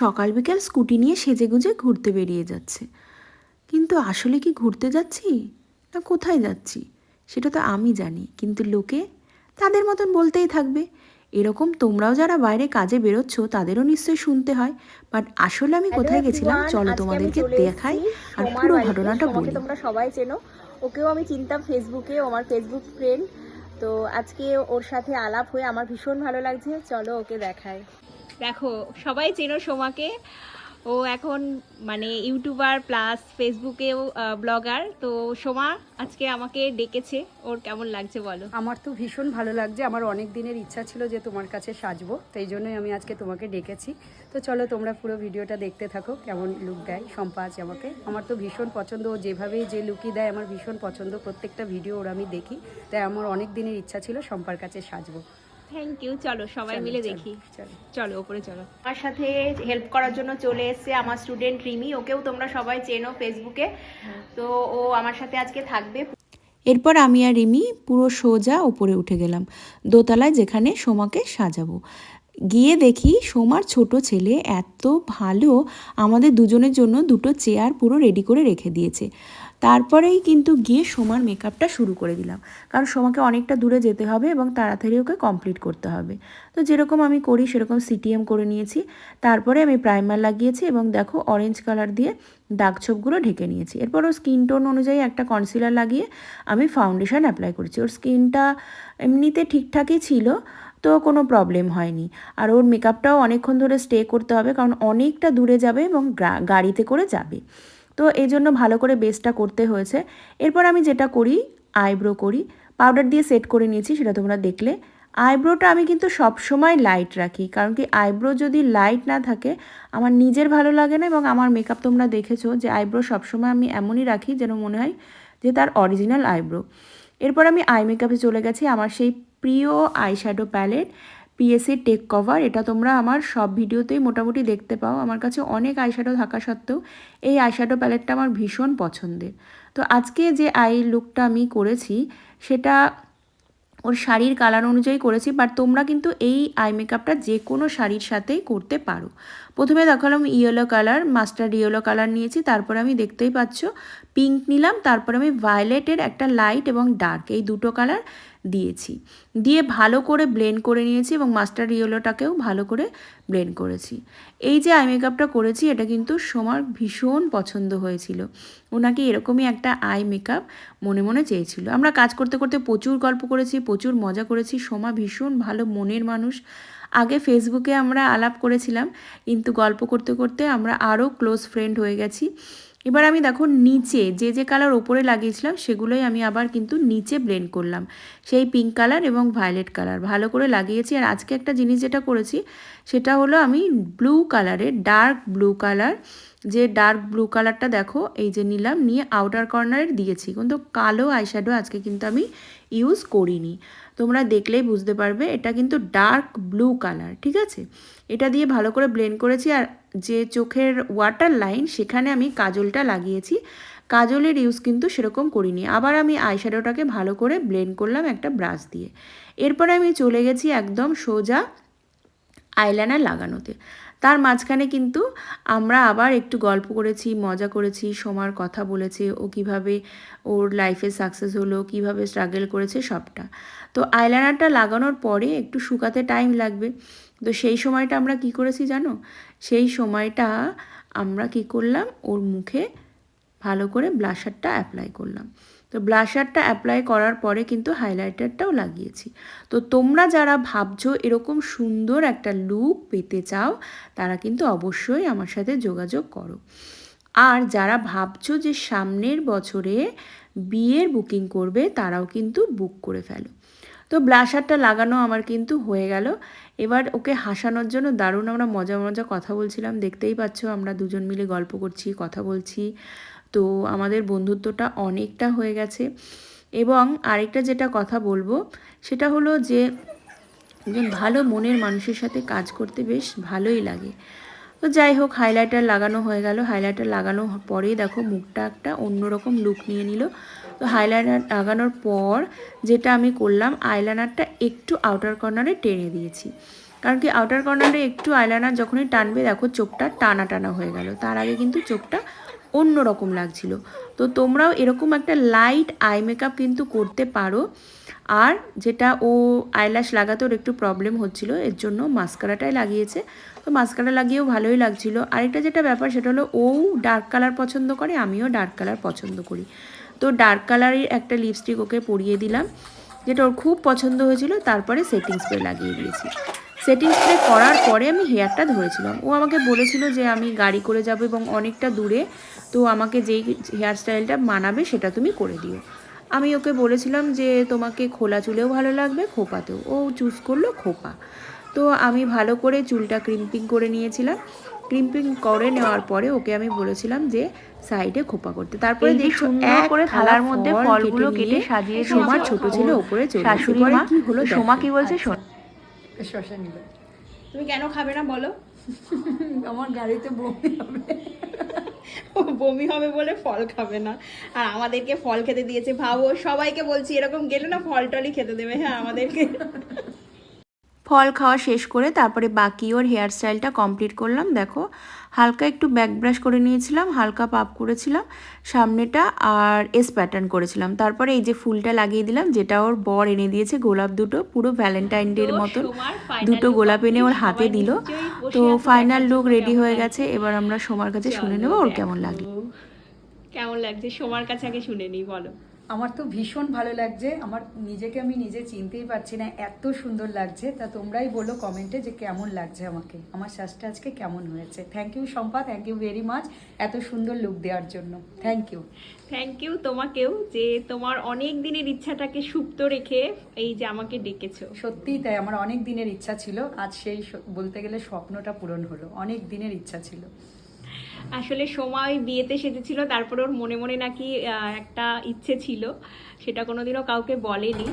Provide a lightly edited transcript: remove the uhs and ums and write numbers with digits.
সকাল বিকেল স্কুটি নিয়ে সেজেগুজে ঘুরতে বেরিয়ে যাচ্ছে। কিন্তু আসলে কি ঘুরতে যাচ্ছি না কোথায় যাচ্ছি সেটা তো আমি জানি, কিন্তু লোকে তাদের মতন বলতেই থাকবে। এরকম তোমরাও যারা বাইরে কাজে বেরোচ্ছ তাদেরও নিশ্চয়ই শুনতে হয়। বাট আসলে আমি হ্যালো কোথায় গেছিলাম এভরিওয়ান, চলো আজকে আমি তোমাদেরকে চলে দেখাই এসেছি আর সোমার পুরো বাড়িতে। ঘটনাটা সোমাকে বলি। তোমরা সবাই চেনো, ওকেও আমি চিনতাম ফেসবুকে, ও আমার ফেসবুক ফ্রেন্ড। তো আজকে ওর সাথে আলাপ হয়ে আমার ভীষণ ভালো লাগছে, চলো ওকে দেখাই। দেখো, সবাই চেনো সোমাকে। ও এখন মানে ইউটিউবার প্লাস ফেসবুকেও ব্লগার। তো সোমা আজকে আমাকে ডেকেছে, ওর কেমন লাগছে বলো? আমার তো ভীষণ ভালো লাগছে। আমার অনেক দিনের ইচ্ছা ছিল যে তোমার কাছে সাজবো, তাই জন্যই আমি আজকে তোমাকে ডেকেছি। তো চলো তোমরা পুরো ভিডিওটা দেখতে থাকো, কেমন লুক দেয় শম্পা আজ আমাকে। আমার তো ভীষণ পছন্দ, ও যেভাবেই যে লুকই দেয় আমার ভীষণ পছন্দ। প্রত্যেকটা ভিডিও ওর আমি দেখি, তাই আমার অনেক দিনের ইচ্ছা ছিল শম্পার কাছে সাজবো। Thank you. চলো সবাই মিলে দেখি। চলো চলো ওপরে চলো। আমার সাথে হেল্প করার জন্য চলে এসেছে আমার স্টুডেন্ট রিমি, ওকেও তোমরা সবাই চেনো ফেসবুকে। তো ও আমার সাথে আজকে থাকবে। এরপর আমি আর রিমি পুরো সোজা ওপরে উঠে গেলাম দোতলায়, যেখানে সোমাকে সাজাবো। গিয়ে দেখি সোমার ছোট ছেলে এত ভালো আমাদের দুজনের জন্য দুটো চেয়ার পুরো রেডি করে রেখে দিয়েছে। তারপরেই কিন্তু গিয়ে সোমার মেকআপটা শুরু করে দিলাম, কারণ সোমাকে অনেকটা দূরে যেতে হবে এবং তাড়াতাড়ি ওকে কমপ্লিট করতে হবে। তো যেরকম আমি করি সেরকম সিটিএম করে নিয়েছি। তারপরে আমি প্রাইমার লাগিয়েছি এবং দেখো অরেঞ্জ কালার দিয়ে দাগ ছোপগুলো ঢেকে নিয়েছি। এরপর ওর স্কিন টোন অনুযায়ী একটা কনসিলার লাগিয়ে আমি ফাউন্ডেশন অ্যাপ্লাই করেছি। ওর স্কিনটা এমনিতে ঠিকঠাকই ছিল, তো কোনো প্রবলেম হয়নি। আর ওর মেকআপটাও অনেকক্ষণ ধরে স্টে করতে হবে, কারণ অনেকটা দূরে যাবে এবং গাড়িতে করে যাবে। তো এই জন্য ভালো করে বেসটা করতে হয়েছে। এরপর আমি যেটা করি, আইব্রো করি। পাউডার দিয়ে সেট করে নিয়েছি, সেটা তোমরা দেখলে। আইব্রোটা আমি কিন্তু সবসময় লাইট রাখি, কারণ কি আইব্রো যদি লাইট না থাকে আমার নিজের ভালো লাগে না, এবং আমার মেকআপ তোমরা দেখেছো যে আইব্রো সবসময় আমি এমনই রাখি যেন মনে হয় যে তার অরিজিনাল আইব্রো। এরপর আমি আই মেকআপে চলে গেছি। আমার সেই প্রিয় eyeshadow palette PSC take cover, এটা তোমরা আমার সব ভিডিওতেই মোটামুটি দেখতে পাও। আমার কাছে অনেক আইশ্যাডো থাকা সত্ত্বেও এই আইশ্যাডো প্যালেটটা আমার ভীষণ পছন্দের। তো আজকে যে আই লুকটা আমি করেছি সেটা ওর শাড়ির কালার অনুযায়ী করেছি, বাট তোমরা কিন্তু এই আই মেকআপটা যে কোনো শাড়ির সাথেই করতে পারো। প্রথমে দেখালাম yellow colour, mustard yellow colour নিয়েছি। তারপরে আমি দেখতেই পাচ্ছ পিঙ্ক নিলাম। তারপরে আমি ভায়োলেটের একটা লাইট এবং ডার্ক এই দুটো কালার দিয়েছি, দিয়ে ভালো করে ব্লেন্ড করে নিয়েছি এবং মাস্টার্ড ইয়েলোটাকেও ভালো করে ব্লেন্ড করেছি। এই যে আই মেকআপটা করেছি এটা কিন্তু সোমার ভীষণ পছন্দ হয়েছিল। ওনাকে এরকমই একটা আই মেকআপ মনে মনে চেয়েছিল। আমরা কাজ করতে করতে প্রচুর গল্প করেছি, প্রচুর মজা করেছি। সোমা ভীষণ ভালো মনের মানুষ। আগে ফেসবুকে আমরা আলাপ করেছিলাম, কিন্তু গল্প করতে করতে আমরা আরও ক্লোজ ফ্রেন্ড হয়ে গেছি। এবার আমি দেখো নিচে যে যে কালার ওপরে লাগিয়েছিলাম সেগুলোই আমি আবার কিন্তু নিচে ব্লেন্ড করলাম, সেই পিঙ্ক কালার এবং ভায়োলেট কালার ভালো করে লাগিয়েছি। আর আজকে একটা জিনিস যেটা করেছি সেটা হলো আমি ব্লু কালারের, ডার্ক ব্লু কালার, যে ডার্ক ব্লু কালারটা দেখো এই যে নিলাম, নিয়ে আউটার কর্নারে দিয়েছি। কিন্তু কালো আইশ্যাডো আজকে কিন্তু আমি ইউজ করিনি, তোমরা দেখলেই বুঝতে পারবে এটা কিন্তু ডার্ক ব্লু কালার। ঠিক আছে, এটা দিয়ে ভালো করে ব্লেন্ড করেছি। আর যে চোখের ওয়াটার লাইন সেখানে আমি কাজলটা লাগিয়েছি, কাজলের ইউজ কিন্তু সেরকম করিনি। আবার আমি আইশ্যাডোটাকে ভালো করে ব্লেন্ড করলাম একটা ব্রাশ দিয়ে। এরপরে আমি চলে গেছি একদম সোজা আইলাইনার লাগানোতে। তার মাঝখানে কিন্তু আমরা আবার একটু গল্প করেছি, মজা করেছি। সোমার কথা বলেছে ও কিভাবে ওর লাইফে সাকসেস হলো, কিভাবে স্ট্রাগল করেছে সবটা। তো আইলাইনারটা লাগানোর পরে একটু শুকাতে টাইম লাগবে। তো সেই সময়টা আমরা কি করেছি জানো? সেই সময়টা আমরা কি করলাম, ওর মুখে ভালো করে ব্লাশারটা অ্যাপ্লাই করলাম। তো ব্লাশারটা অ্যাপ্লাই করার পরে কিন্তু হাইলাইটারটাও লাগিয়েছি। তো তোমরা যারা ভাবছো এরকম সুন্দর একটা লুক পেতে চাও তারা কিন্তু অবশ্যই আমার সাথে যোগাযোগ করো। আর যারা ভাবছো যে সামনের বছরে বিয়ের বুকিং করবে তারাও কিন্তু বুক করে ফেলো। তো ব্লাশারটা লাগানো আমার কিন্তু হয়ে গেল। এবার ওকে হাসানোর জন্য দারুণ আমরা মজা মজা কথা বলছিলাম, দেখতেই পাচ্ছ আমরা দুজন মিলে গল্প করছি, কথা বলছি। তো আমাদের বন্ধুত্বটা অনেকটা হয়ে গেছে। এবং আরেকটা যেটা কথা বলবো সেটা হলো যে একজন ভালো মনের মানুষের সাথে কাজ করতে বেশ ভালোই লাগে। তো যাই হোক, হাইলাইটার লাগানো হয়ে গেল। হাইলাইটার লাগানো পরেই দেখো মুখটা একটা অন্যরকম লুক নিয়ে নিল। তো হাইলাইটার লাগানোর পর যেটা আমি করলাম, আইলাইনারটা একটু আউটার কর্নারে টেনে দিয়েছি। কারণ কি আউটার কর্নারে একটু আইলাইনার যখনই টানবে দেখো চোখটা টানা টানা হয়ে গেল, তার আগে কিন্তু চোখটা অন্য রকম লাগছিল। তো তোমরাও এরকম একটা লাইট আই মেকআপ কিন্তু করতে পারো। আর যেটা ও আইল্যাশ লাগাতে ওর একটু প্রবলেম হচ্ছিল, এর জন্য মাস্কারাটাই লাগিয়েছে। তো মাস্কারা লাগিয়েও ভালোই লাগছিল। আরেকটা যেটা ব্যাপার সেটা হলো ও ডার্ক কালার পছন্দ করে, আমিও ডার্ক কালার পছন্দ করি। তো ডার্ক কালারের একটা লিপস্টিক ওকে পরিয়ে দিলাম, যেটা ওর খুব পছন্দ হয়েছিল। তারপরে সেটিং স্প্রে লাগিয়ে দিয়েছি। সেটিং স্প্রে করার পরে আমি হেয়ারটা ধরেছিলাম। ও আমাকে বলেছিল যে আমি গাড়ি করে যাব এবং অনেকটা দূরে, তো আমাকে যেই হেয়ার স্টাইলটা মানাবে সেটা তুমি করে দিও। আমি ওকে বলেছিলাম যে তোমাকে খোলা চুলেও ভালো লাগবে, খোপাতেও। ও চুজ করলো খোপা। তো আমি ভালো করে চুলটা ক্রিম্পিং করে নিয়েছিলাম। ক্রিম্পিং করে নেওয়ার পরে ওকে আমি বলেছিলাম যে সাইডে খোপা করতে। তারপরে দেখছো সুন্দর করে থালার মধ্যে ফলগুলো কেটে সাজিয়ে সোমার ছোট ছেলে ওপরে চলে শাশুড়ি মা কি হলো, সোমা কি বলছে শোন। শসা নিল। তুমি কেন খাবে না বলো? আমার গাড়িতে বমি হবে। বমি হবে বলে ফল খাবে না, আর আমাদেরকে ফল খেতে দিয়েছে। ভাবো, সবাইকে বলছি এরকম গেলে না ফল টলই খেতে দেবে। হ্যাঁ, আমাদেরকে। ফল খাওয়া শেষ করে তারপরে বাকি ওর হেয়ার স্টাইলটা কমপ্লিট করলাম। দেখো হালকা একটু ব্যাক ব্রাশ করে নিয়েছিলাম, হালকা পাপ করেছিলাম সামনেটা, আর এস প্যাটার্ন করেছিলাম। তারপরে এই যে ফুলটা লাগিয়ে দিলাম, যেটা ওর বর এনে দিয়েছে, গোলাপ দুটো, পুরো ভ্যালেন্টাইন ডের মতন দুটো গোলাপ এনে ওর হাতে দিল। তো ফাইনাল লুক রেডি হয়ে গেছে। এবার আমরা সোমার কাছে শুনে নেবো ওর কেমন লাগে। কেমন লাগছে সোমার কাছে আগে শুনে নিই, বলো। আমার তো ভীষণ ভালো লাগছে। আমার নিজেকে আমি নিজে চিনতেই পারছি না, এত সুন্দর লাগছে। তা তোমরাই বলো কমেন্টে যে কেমন লাগছে আমাকে, আমার সাজটা আজকে কেমন হয়েছে। Thank you Shampa, thank you very much এত সুন্দর লুক দেওয়ার জন্য। Thank you. থ্যাংক ইউ তোমাকেও, যে তোমার অনেক দিনের ইচ্ছাটাকে সুপ্ত রেখে এই যে আমাকে ডেকেছো। সত্যিই তাই, আমার অনেক দিনের ইচ্ছা ছিল, আজ সেই বলতে গেলে স্বপ্নটা পূরণ হলো। অনেক দিনের ইচ্ছা ছিল। আসলে সময় বিয়েতে সেজেছিল, তারপর ওর মনে মনে নাকি একটা ইচ্ছে ছিল, সেটা কোনোদিনও কাউকে বলেনি।